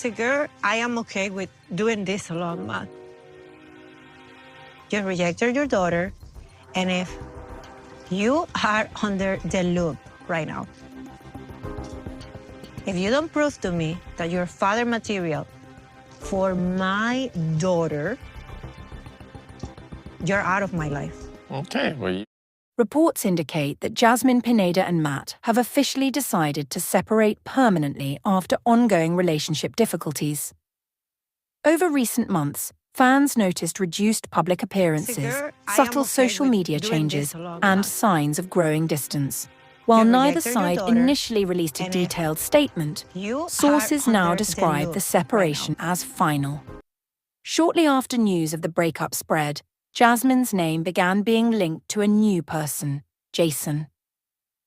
said, girl, I am okay with doing this alone, but you rejected your daughter, and if you are under the loop right now, if you don't prove to me that you're father material for my daughter, you're out of my life. Okay, well, Reports indicate that Jasmine Pineda and Matt have officially decided to separate permanently after ongoing relationship difficulties. Over recent months, fans noticed reduced public appearances, subtle social media changes, and signs of growing distance. While neither side initially released a detailed statement, sources now describe the separation as final. Shortly after news of the breakup spread, Jasmine's name began being linked to a new person, Jason.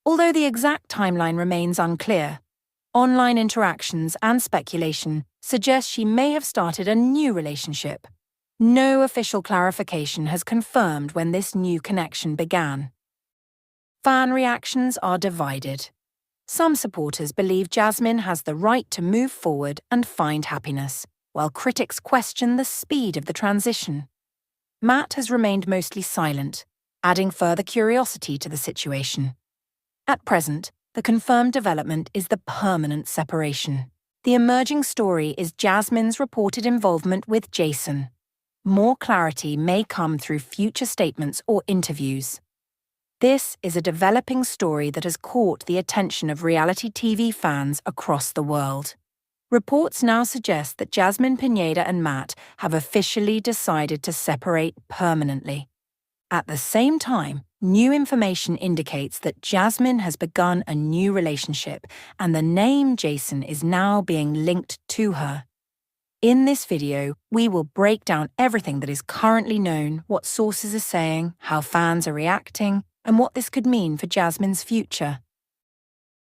Although the exact timeline remains unclear, online interactions and speculation suggest she may have started a new relationship. No official clarification has confirmed when this new connection began. Fan reactions are divided. Some supporters believe Jasmine has the right to move forward and find happiness, while critics question the speed of the transition. Matt has remained mostly silent, adding further curiosity to the situation. At present, the confirmed development is the permanent separation. The emerging story is Jasmine's reported involvement with Jason. More clarity may come through future statements or interviews. This is a developing story that has caught the attention of reality TV fans across the world. Reports now suggest that Jasmine Pineda and Matt have officially decided to separate permanently. At the same time, new information indicates that Jasmine has begun a new relationship, and the name Jason is now being linked to her. In this video, we will break down everything that is currently known, what sources are saying, how fans are reacting, and what this could mean for Jasmine's future.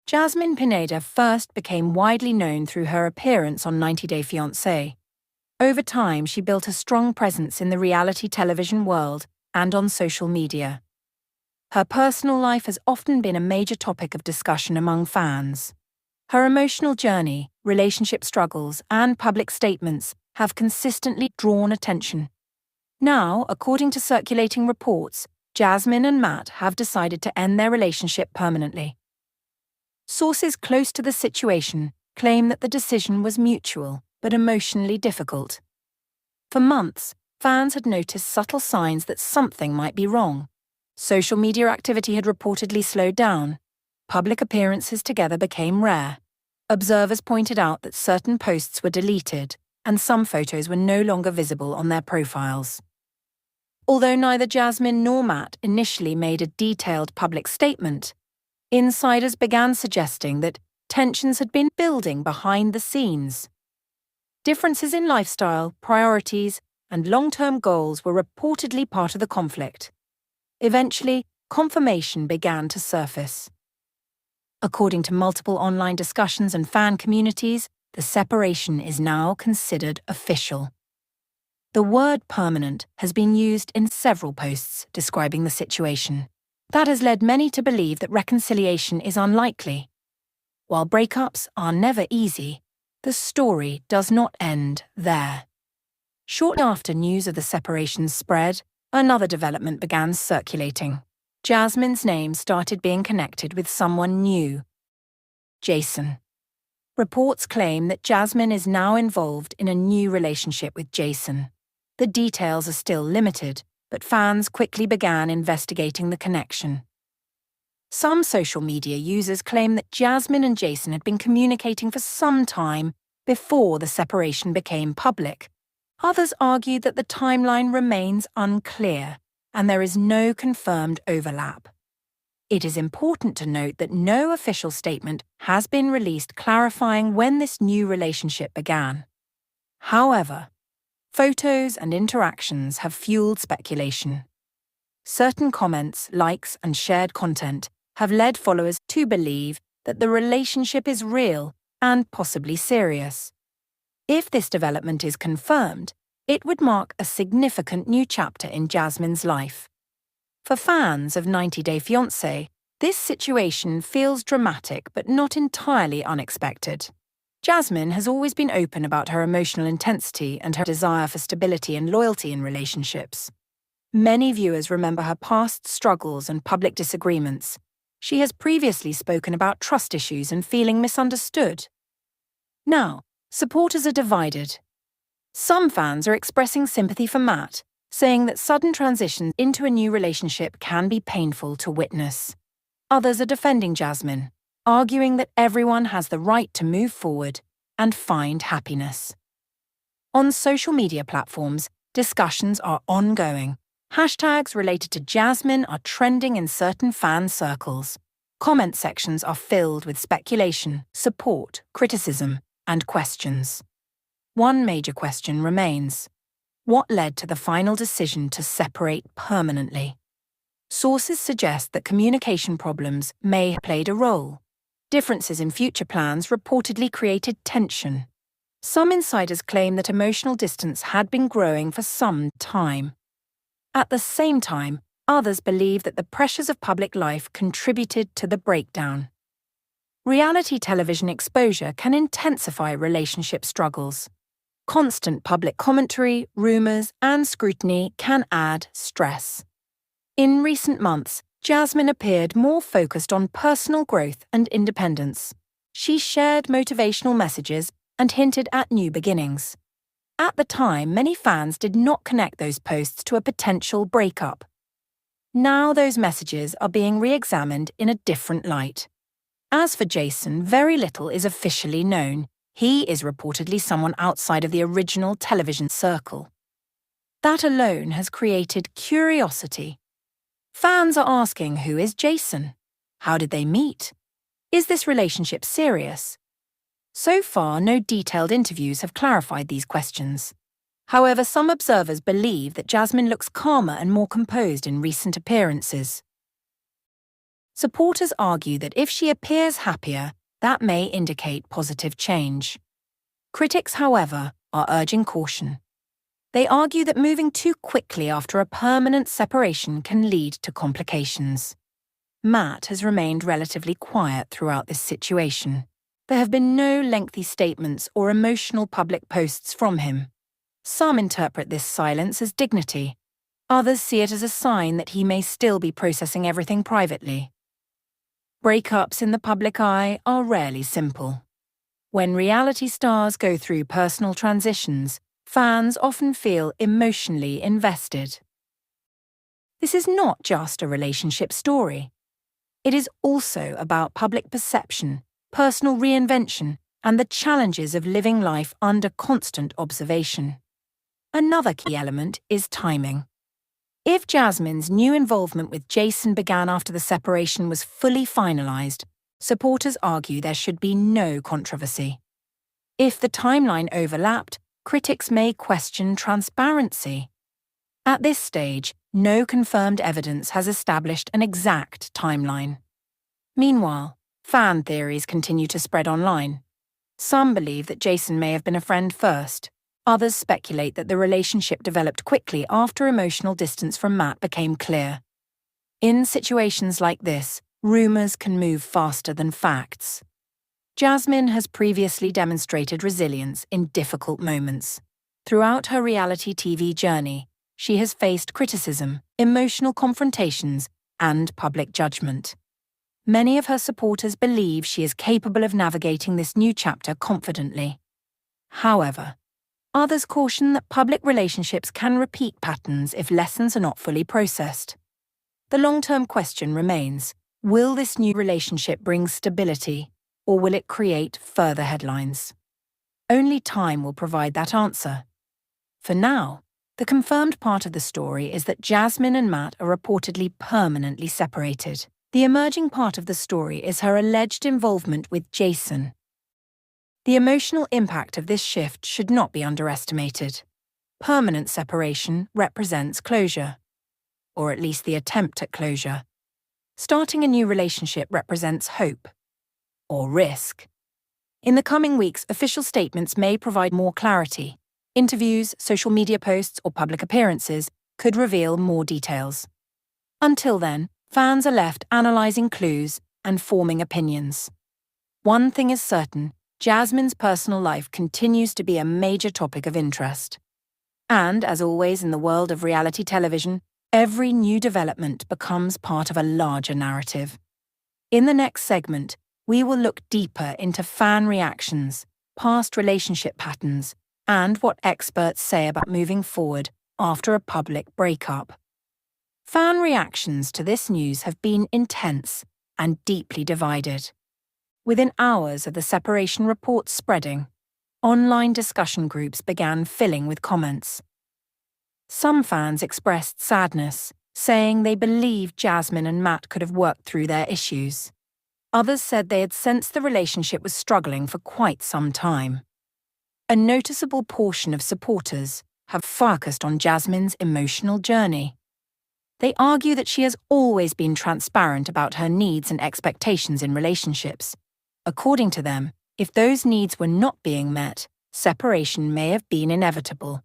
Jasmine Pineda first became widely known through her appearance on 90 Day Fiancé. Over time, she built a strong presence in the reality television world and on social media. Her personal life has often been a major topic of discussion among fans. Her emotional journey, relationship struggles, and public statements have consistently drawn attention. Now, according to circulating reports, Jasmine and Matt have decided to end their relationship permanently. Sources close to the situation claim that the decision was mutual but emotionally difficult. For months, fans had noticed subtle signs that something might be wrong. Social media activity had reportedly slowed down. Public appearances together became rare. Observers pointed out that certain posts were deleted, and some photos were no longer visible on their profiles. Although neither Jasmine nor Matt initially made a detailed public statement, insiders began suggesting that tensions had been building behind the scenes. Differences in lifestyle, priorities, and long-term goals were reportedly part of the conflict. Eventually, confirmation began to surface. According to multiple online discussions and fan communities, the separation is now considered official. The word permanent has been used in several posts describing the situation. That has led many to believe that reconciliation is unlikely. While breakups are never easy, the story does not end there. Shortly after news of the separation spread, another development began circulating. Jasmine's name started being connected with someone new, Jason. Reports claim that Jasmine is now involved in a new relationship with Jason. The details are still limited, but fans quickly began investigating the connection. Some social media users claim that Jasmine and Jason had been communicating for some time before the separation became public. Others argue that the timeline remains unclear, and there is no confirmed overlap. It is important to note that no official statement has been released clarifying when this new relationship began. However, photos and interactions have fueled speculation. Certain comments, likes, and shared content have led followers to believe that the relationship is real and possibly serious. If this development is confirmed, it would mark a significant new chapter in Jasmine's life. For fans of 90 Day Fiancé, this situation feels dramatic but not entirely unexpected. Jasmine has always been open about her emotional intensity and her desire for stability and loyalty in relationships. Many viewers remember her past struggles and public disagreements. She has previously spoken about trust issues and feeling misunderstood. Now, supporters are divided. Some fans are expressing sympathy for Matt, saying that sudden transitions into a new relationship can be painful to witness. Others are defending Jasmine, arguing that everyone has the right to move forward and find happiness. On social media platforms, discussions are ongoing. Hashtags related to Jasmine are trending in certain fan circles. Comment sections are filled with speculation, support, criticism, and questions. One major question remains: what led to the final decision to separate permanently? Sources suggest that communication problems may have played a role. Differences in future plans reportedly created tension. Some insiders claim that emotional distance had been growing for some time. At the same time, others believe that the pressures of public life contributed to the breakdown. Reality television exposure can intensify relationship struggles. Constant public commentary, rumors, and scrutiny can add stress. In recent months, Jasmine appeared more focused on personal growth and independence. She shared motivational messages and hinted at new beginnings. At the time, many fans did not connect those posts to a potential breakup. Now those messages are being re-examined in a different light. As for Jason, very little is officially known. He is reportedly someone outside of the original television circle. That alone has created curiosity. Fans are asking, who is Jason? How did they meet? Is this relationship serious? So far, no detailed interviews have clarified these questions. However, some observers believe that Jasmine looks calmer and more composed in recent appearances. Supporters argue that if she appears happier, that may indicate positive change. Critics, however, are urging caution. They argue that moving too quickly after a permanent separation can lead to complications. Matt has remained relatively quiet throughout this situation. There have been no lengthy statements or emotional public posts from him. Some interpret this silence as dignity. Others see it as a sign that he may still be processing everything privately. Breakups in the public eye are rarely simple. When reality stars go through personal transitions, fans often feel emotionally invested. This is not just a relationship story. It is also about public perception, personal reinvention, and the challenges of living life under constant observation. Another key element is timing. If Jasmine's new involvement with Jason began after the separation was fully finalized, supporters argue there should be no controversy. If the timeline overlapped, critics may question transparency. At this stage, no confirmed evidence has established an exact timeline. Meanwhile, fan theories continue to spread online. Some believe that Jason may have been a friend first. Others speculate that the relationship developed quickly after emotional distance from Matt became clear. In situations like this, rumors can move faster than facts. Jasmine has previously demonstrated resilience in difficult moments. Throughout her reality TV journey, she has faced criticism, emotional confrontations, and public judgment. Many of her supporters believe she is capable of navigating this new chapter confidently. However, others caution that public relationships can repeat patterns if lessons are not fully processed. The long-term question remains: will this new relationship bring stability, or will it create further headlines? Only time will provide that answer. For now, the confirmed part of the story is that Jasmine and Matt are reportedly permanently separated. The emerging part of the story is her alleged involvement with Jason. The emotional impact of this shift should not be underestimated. Permanent separation represents closure, or at least the attempt at closure. Starting a new relationship represents hope, or risk. In the coming weeks, official statements may provide more clarity. Interviews, social media posts, or public appearances could reveal more details. Until then, fans are left analysing clues and forming opinions. One thing is certain: Jasmine's personal life continues to be a major topic of interest. And, as always in the world of reality television, every new development becomes part of a larger narrative. In the next segment, we will look deeper into fan reactions, past relationship patterns, and what experts say about moving forward after a public breakup. Fan reactions to this news have been intense and deeply divided. Within hours of the separation reports spreading, online discussion groups began filling with comments. Some fans expressed sadness, saying they believed Jasmine and Matt could have worked through their issues. Others said they had sensed the relationship was struggling for quite some time. A noticeable portion of supporters have focused on Jasmine's emotional journey. They argue that she has always been transparent about her needs and expectations in relationships. According to them, if those needs were not being met, separation may have been inevitable.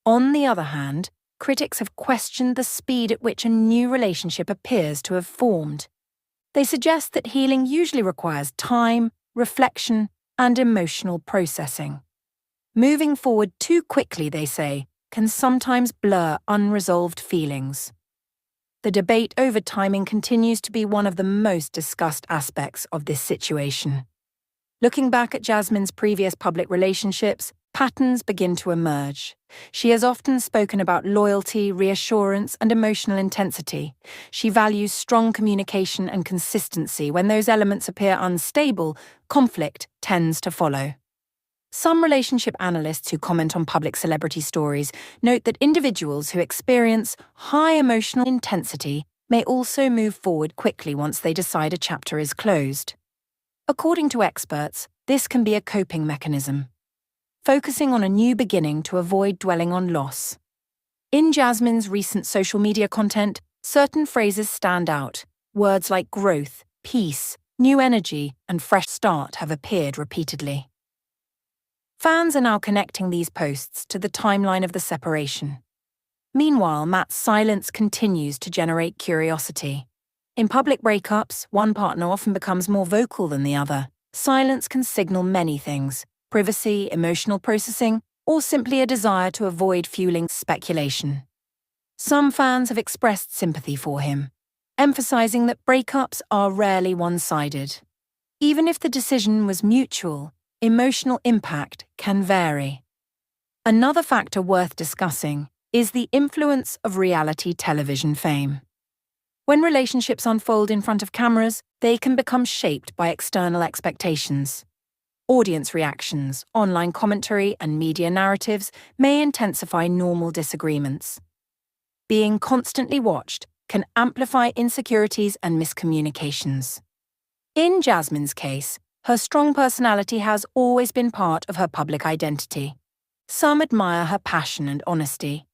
On the other hand, critics have questioned the speed at which a new relationship appears to have formed. They suggest that healing usually requires time, reflection, and emotional processing. Moving forward too quickly, they say, can sometimes blur unresolved feelings. The debate over timing continues to be one of the most discussed aspects of this situation. Looking back at Jasmine's previous public relationships, patterns begin to emerge. She has often spoken about loyalty, reassurance, and emotional intensity. She values strong communication and consistency. When those elements appear unstable, conflict tends to follow. Some relationship analysts who comment on public celebrity stories note that individuals who experience high emotional intensity may also move forward quickly once they decide a chapter is closed. According to experts, this can be a coping mechanism, focusing on a new beginning to avoid dwelling on loss. In Jasmine's recent social media content, certain phrases stand out. Words like growth, peace, new energy, and fresh start have appeared repeatedly. Fans are now connecting these posts to the timeline of the separation. Meanwhile, Matt's silence continues to generate curiosity. In public breakups, one partner often becomes more vocal than the other. Silence can signal many things: privacy, emotional processing, or simply a desire to avoid fueling speculation. Some fans have expressed sympathy for him, emphasizing that breakups are rarely one-sided. Even if the decision was mutual, emotional impact can vary. Another factor worth discussing is the influence of reality television fame. When relationships unfold in front of cameras, they can become shaped by external expectations. Audience reactions, online commentary, and media narratives may intensify normal disagreements. Being constantly watched can amplify insecurities and miscommunications. In Jasmine's case, her strong personality has always been part of her public identity. Some admire her passion and honesty.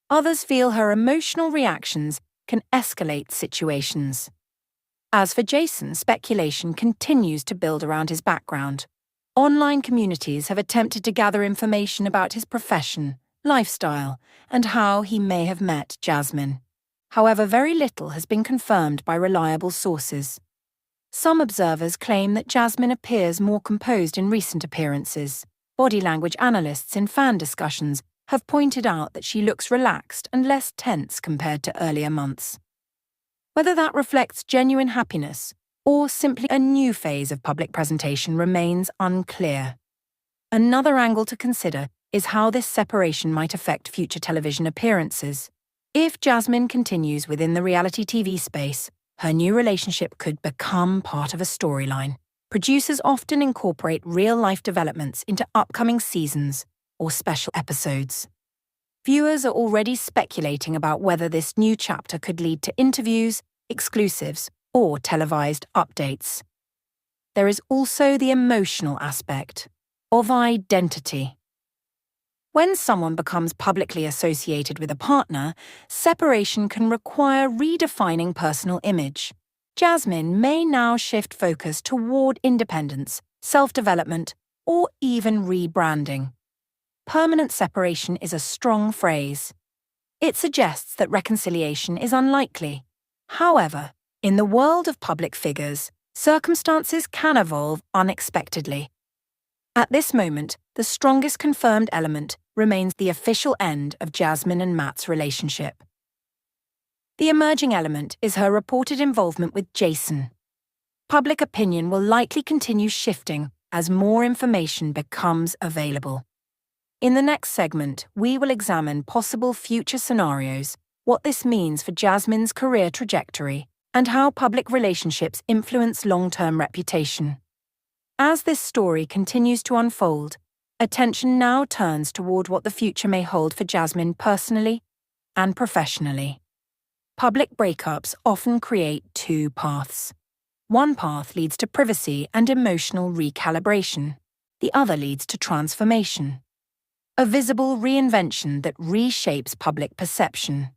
Others feel her emotional reactions can escalate situations. As for Jason, speculation continues to build around his background. Online communities have attempted to gather information about his profession, lifestyle, and how he may have met Jasmine. However, very little has been confirmed by reliable sources. Some observers claim that Jasmine appears more composed in recent appearances. Body language analysts in fan discussions have pointed out that she looks relaxed and less tense compared to earlier months. Whether that reflects genuine happiness or simply a new phase of public presentation remains unclear. Another angle to consider is how this separation might affect future television appearances. If Jasmine continues within the reality TV space, her new relationship could become part of a storyline. Producers often incorporate real-life developments into upcoming seasons or special episodes. Viewers are already speculating about whether this new chapter could lead to interviews, exclusives, or televised updates. There is also the emotional aspect of identity. When someone becomes publicly associated with a partner, separation can require redefining personal image. Jasmine may now shift focus toward independence, self-development, or even rebranding. Permanent separation is a strong phrase. It suggests that reconciliation is unlikely. However, in the world of public figures, circumstances can evolve unexpectedly. At this moment, the strongest confirmed element remains the official end of Jasmine and Matt's relationship. The emerging element is her reported involvement with Jason. Public opinion will likely continue shifting as more information becomes available. In the next segment, we will examine possible future scenarios, what this means for Jasmine's career trajectory, and how public relationships influence long-term reputation. As this story continues to unfold, attention now turns toward what the future may hold for Jasmine personally and professionally. Public breakups often create two paths. One path leads to privacy and emotional recalibration. The other leads to transformation. A visible reinvention that reshapes public perception.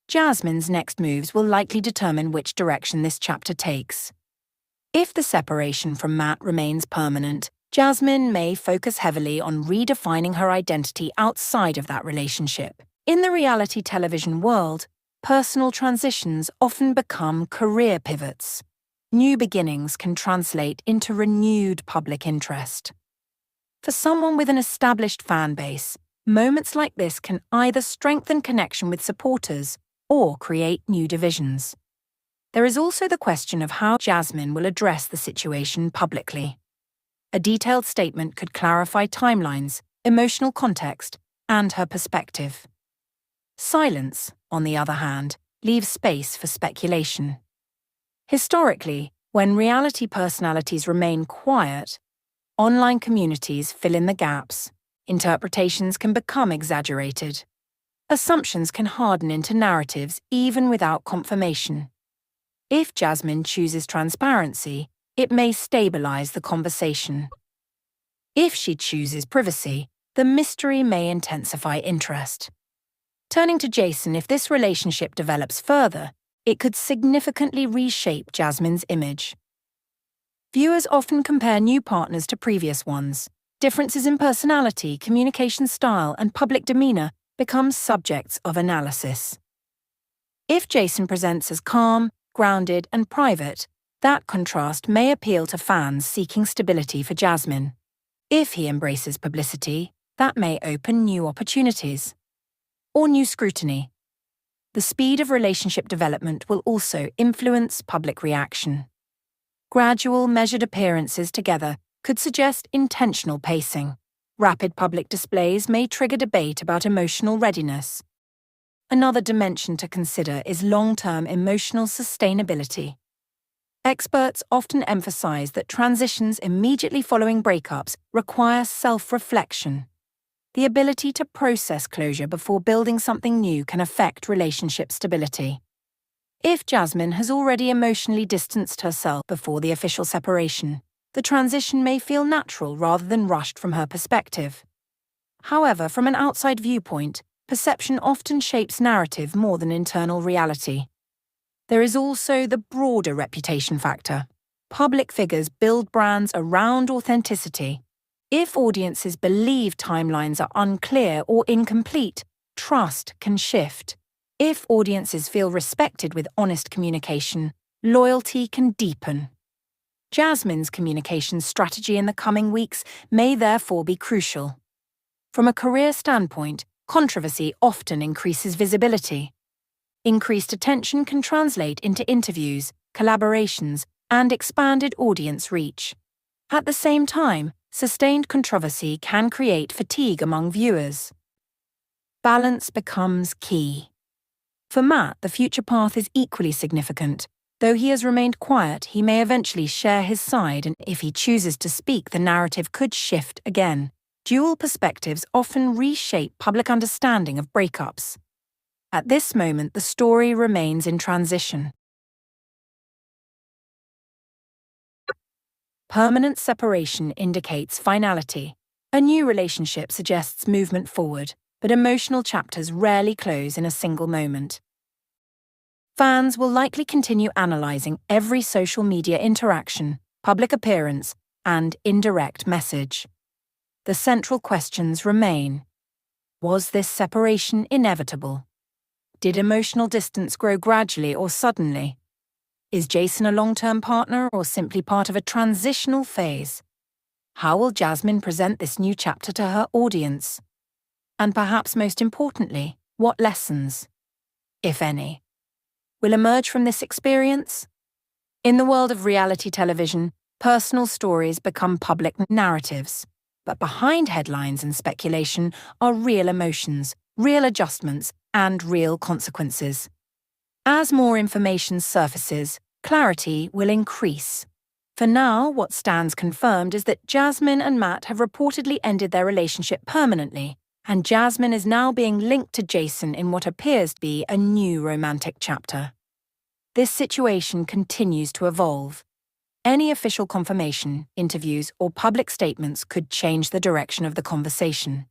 Jasmine's next moves will likely determine which direction this chapter takes. If the separation from Matt remains permanent, Jasmine may focus heavily on redefining her identity outside of that relationship. In the reality television world, personal transitions often become career pivots. New beginnings can translate into renewed public interest. For someone with an established fan base, moments like this can either strengthen connection with supporters or create new divisions. There is also the question of how Jasmine will address the situation publicly. A detailed statement could clarify timelines, emotional context, and her perspective. Silence, on the other hand, leaves space for speculation. Historically, when reality personalities remain quiet, online communities fill in the gaps. Interpretations can become exaggerated. Assumptions can harden into narratives even without confirmation. If Jasmine chooses transparency, it may stabilize the conversation. If she chooses privacy, the mystery may intensify interest. Turning to Jason, if this relationship develops further, it could significantly reshape Jasmine's image. Viewers often compare new partners to previous ones. Differences in personality, communication style, and public demeanor become subjects of analysis. If Jason presents as calm, grounded, and private, that contrast may appeal to fans seeking stability for Jasmine. If he embraces publicity, that may open new opportunities. Or new scrutiny. The speed of relationship development will also influence public reaction. Gradual, measured appearances together could suggest intentional pacing. Rapid public displays may trigger debate about emotional readiness. Another dimension to consider is long-term emotional sustainability. Experts often emphasize that transitions immediately following breakups require self-reflection. The ability to process closure before building something new can affect relationship stability. If Jasmine has already emotionally distanced herself before the official separation, the transition may feel natural rather than rushed from her perspective. However, from an outside viewpoint, perception often shapes narrative more than internal reality. There is also the broader reputation factor. Public figures build brands around authenticity. If audiences believe timelines are unclear or incomplete, trust can shift. If audiences feel respected with honest communication, loyalty can deepen. Jasmine's communication strategy in the coming weeks may therefore be crucial. From a career standpoint, controversy often increases visibility. Increased attention can translate into interviews, collaborations, and expanded audience reach. At the same time, sustained controversy can create fatigue among viewers. Balance becomes key. For Matt, the future path is equally significant. Though he has remained quiet, he may eventually share his side, and if he chooses to speak, the narrative could shift again. Dual perspectives often reshape public understanding of breakups. At this moment, the story remains in transition. Permanent separation indicates finality. A new relationship suggests movement forward, but emotional chapters rarely close in a single moment. Fans will likely continue analyzing every social media interaction, public appearance, and indirect message. The central questions remain. Was this separation inevitable? Did emotional distance grow gradually or suddenly? Is Jason a long-term partner or simply part of a transitional phase? How will Jasmine present this new chapter to her audience? And perhaps most importantly, what lessons, if any, will emerge from this experience? In the world of reality television, personal stories become public narratives. But behind headlines and speculation are real emotions, real adjustments, and real consequences. As more information surfaces, clarity will increase. For now, what stands confirmed is that Jasmine and Matt have reportedly ended their relationship permanently, and Jasmine is now being linked to Jason in what appears to be a new romantic chapter. This situation continues to evolve. Any official confirmation, interviews, or public statements could change the direction of the conversation.